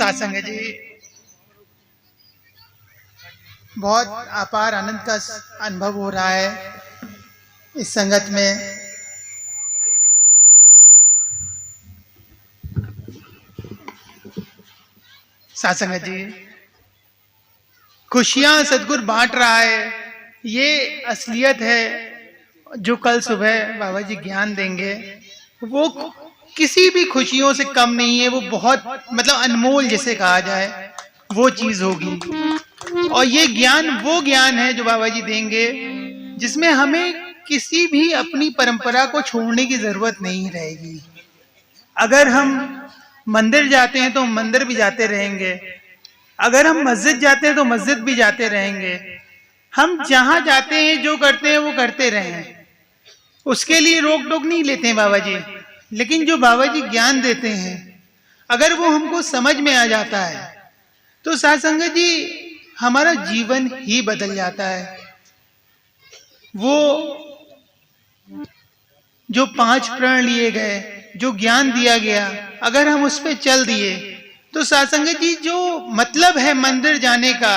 सत्संग जी, बहुत अपार आनंद का अनुभव हो रहा है इस संगत में। सत्संग जी, खुशियां सदगुरु बांट रहा है, ये असलियत है। जो कल सुबह बाबा जी ज्ञान देंगे वो किसी भी खुशियों से कम नहीं है, वो बहुत मतलब अनमोल जिसे कहा जाए वो चीज होगी। और ये ज्ञान वो ज्ञान है जो बाबा जी देंगे जिसमें हमें किसी भी अपनी परंपरा को छोड़ने की जरूरत नहीं रहेगी। अगर हम मंदिर जाते हैं तो मंदिर भी जाते रहेंगे, अगर हम मस्जिद जाते हैं तो मस्जिद भी जाते रहेंगे। हम जहां जाते हैं जो करते हैं वो करते रहें, उसके लिए रोक टोक नहीं लेते हैं बाबा जी। लेकिन जो बाबा जी ज्ञान देते हैं अगर वो हमको समझ में आ जाता है तो सत्संग जी हमारा जीवन ही बदल जाता है। वो जो 5 प्रण लिए गए, जो ज्ञान दिया गया, अगर हम उस पर चल दिए तो सत्संग जी जो मतलब है मंदिर जाने का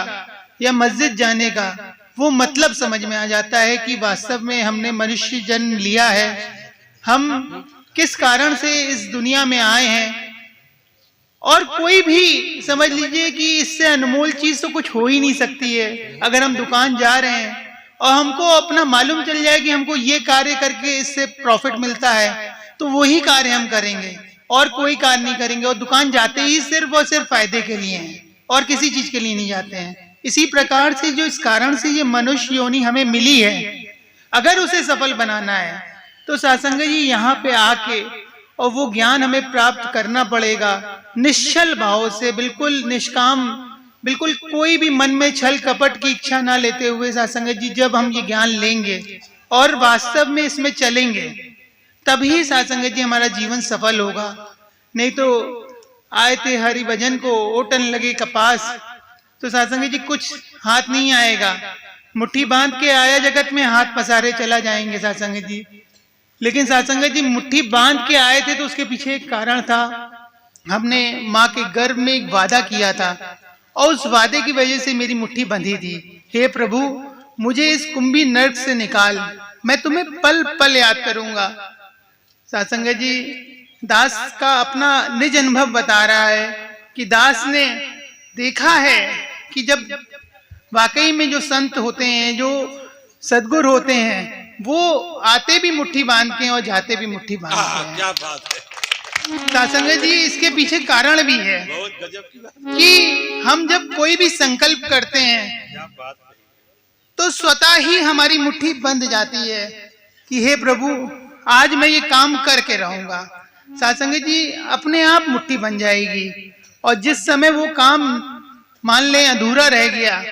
या मस्जिद जाने का, वो मतलब समझ में आ जाता है कि वास्तव में हमने मनुष्य जन्म लिया है, हम किस कारण से इस दुनिया में आए हैं। और कोई भी समझ लीजिए कि इससे अनमोल चीज तो कुछ हो ही नहीं सकती है। अगर हम दुकान जा रहे हैं और हमको अपना मालूम चल जाए कि हमको ये कार्य करके इससे प्रॉफिट मिलता है तो वही कार्य हम करेंगे और कोई कार्य नहीं करेंगे। और दुकान जाते ही सिर्फ और सिर्फ फायदे के लिए हैं और किसी चीज के लिए नहीं जाते हैं। इसी प्रकार से जो इस कारण से ये मनुष्य योनि हमें मिली है, अगर उसे सफल बनाना है तो सत्संग जी यहाँ पे आके और वो ज्ञान हमें प्राप्त करना पड़ेगा निश्चल भाव से, बिल्कुल निष्काम, बिल्कुल कोई भी मन में छल कपट की इच्छा ना लेते हुए। सत्संग जी जब हम ये ज्ञान लेंगे और वास्तव में इसमें चलेंगे तभी सत्संग जी हमारा जीवन सफल होगा। नहीं तो आए थे हरि भजन को ओटन लगे कपास, तो सत्संग जी कुछ हाथ नहीं आएगा। मुट्ठी बांध के आया जगत में, हाथ पसारे चला जाएंगे सत्संग जी। लेकिन सत्संग जी मुट्ठी बांध के आए थे तो उसके पीछे एक कारण था। हमने माँ के गर्भ में एक वादा किया था और उस वादे की वजह से मेरी मुट्ठी बंधी थी। हे प्रभु, मुझे इस कुंभी नर्क से निकाल, मैं तुम्हें पल पल याद करूंगा। सत्संग जी दास का अपना निज अनुभव बता रहा है कि दास ने देखा है कि जब वाकई में जो संत होते हैं, जो सद्गुरु होते हैं, वो आते भी मुट्ठी बांध के और जाते भी मुट्ठी बांध के। क्या बात है सत्संग जी, इसके पीछे कारण भी है कि हम जब कोई भी संकल्प करते हैं तो स्वतः ही हमारी मुट्ठी बंध जाती है कि हे प्रभु, आज मैं ये काम करके रहूंगा। सत्संग जी अपने आप मुट्ठी बन जाएगी। और जिस समय वो काम मान लें अधूरा रह गया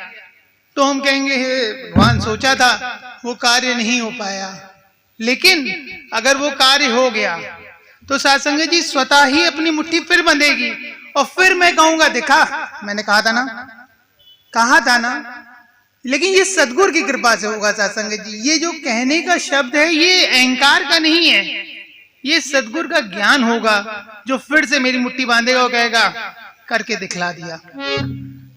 तो हम कहेंगे हे भगवान, सोचा था वो कार्य नहीं हो पाया। लेकिन अगर वो कार्य हो गया तो सत्संग जी स्वतः ही अपनी मुट्ठी फिर बंधेगी और फिर मैं कहूंगा, देखा मैंने कहा था ना। लेकिन ये सद्गुरु की कृपा से होगा सत्संग जी। ये जो कहने का शब्द है ये अहंकार का नहीं है, ये सद्गुरु का ज्ञान होगा जो फिर से मेरी मुट्ठी बांधेगा और कहेगा करके दिखला दिया।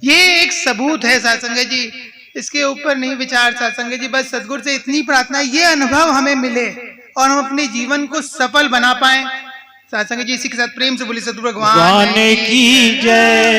ये एक सबूत है सत्संग जी, इसके ऊपर नहीं विचार सत्संग जी। बस सद्गुरु से इतनी प्रार्थना, ये अनुभव हमें मिले और हम अपने जीवन को सफल बना पाए। सत्संग जी इसी के साथ प्रेम से बोली सद्गुरु भगवान की जय।